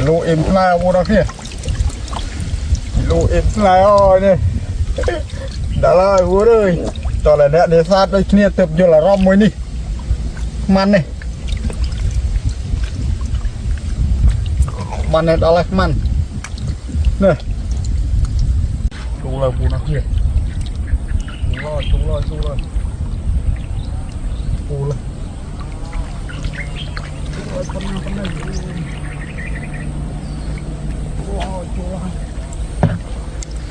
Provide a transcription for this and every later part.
kilo em slide vô đó kia kilo em slide ơi nè đã lại vô đây cho lại nè để sát đây kia tập vô là rom mới đi man này man này đó là man nè chung là vô nó kia chung rồi vô là con này wow chua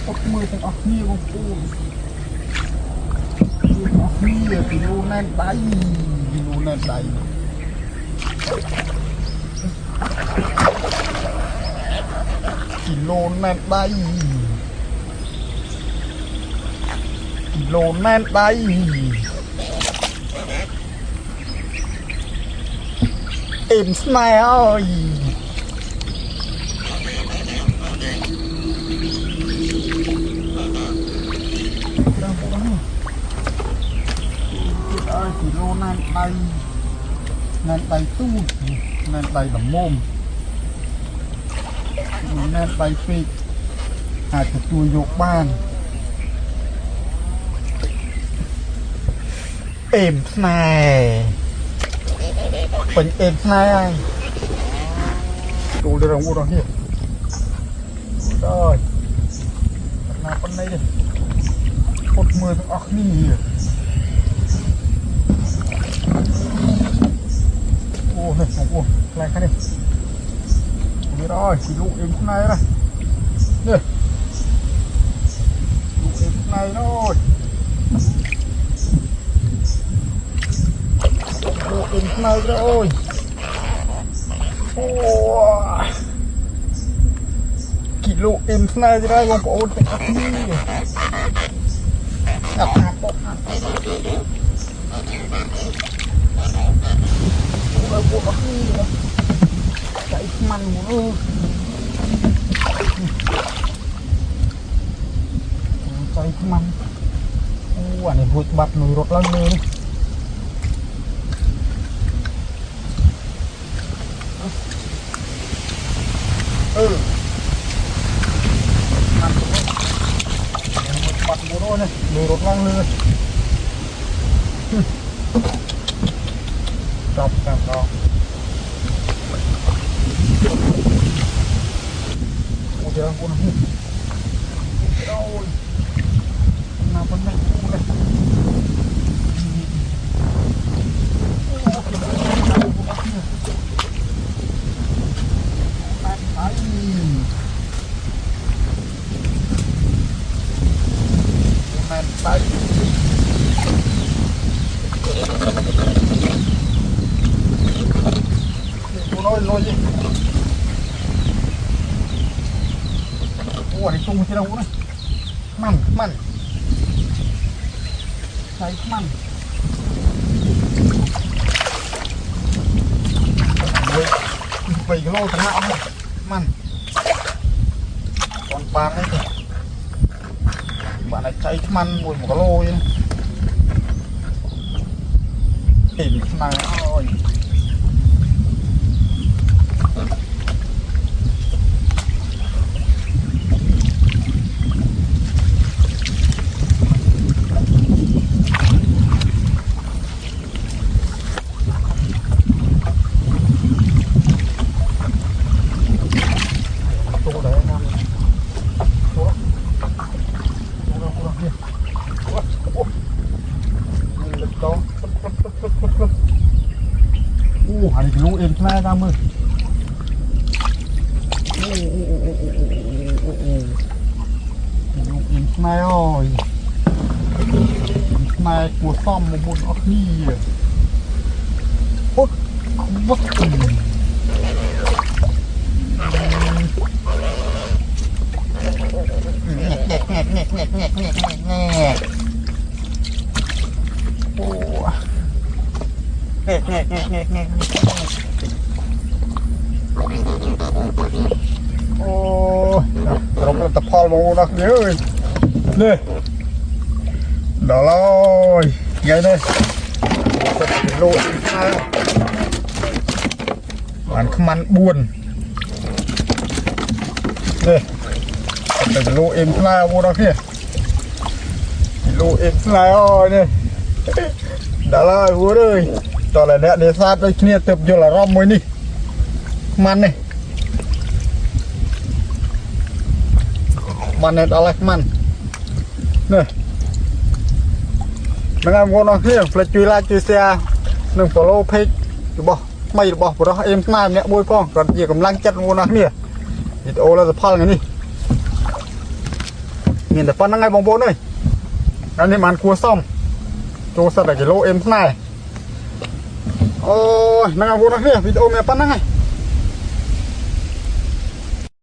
ốc mười thằng ốc nia con phu ốc nia kilo nên đáy em smile ơi kilo nên đầy tu nên đầy là mồm nên đầy phê hạt chui vô ban em smile bình em này ai đủ được rồi mua rồi here rồi là con này đi một mười thằng ốc đi ô này ô lại cái này đi rồi thì lụ em này rồi nè lụ em này rồi em này rồi kilo em này rồi con cổ chạy mặn nữa chạy mặn anh này vụt bắp nồi rốt lên nữa mặt bố đôi này đồ rốt lăng lưa chọc càng to một giờ con này đâu nào con này tay cô nói gì ủa thì tung trên đâu này mặn thấy mặn 7 kg thằng nào mặn còn bàn đấy thì bạn này cháy mặn mùi 1 kg nhé tìm này ơi Hari dulu inflasi kamu. Inflasi ơi. Inflasi của xóm một bồn ốc đi. Ốt vất. Ôi, rồi tập phò một đặc nhớ ơi. Nè. Đó rồi, ngay đây. Lô bạn không ăn buồn. นี่แต่กิโลเอ็มลายโว้นะพี่กิโลเอ็มลายอ๋อเนี่ยดาราโว้เลยตอนแรกเนี่ยเดี๋ยวซาดไปเนี่ยเติบอยู่ละรอบมวยนี่มันเนี่ยอะไรมันเนี่ยนักงานโว้นะพี่เฟลจุยลาจุยเสียหนึ่ง follow page อยู่บ่ไม่อยู่บ่เพราะเอ็มมาเนี่ยมวยป้องก่อนเหยียบกำลังจัดโว้นะเนี่ยวิดีโอเราจะพังไงนี่เห็นแต่ปั้นยังไงบองโบนเลยอันนี้มันกลัวซ่อมโจสัตว์กิโลเอ็มข้างในโอ้ยนักงานโว้นะเนี่ยวิดีโอแม่ปั้นยังไง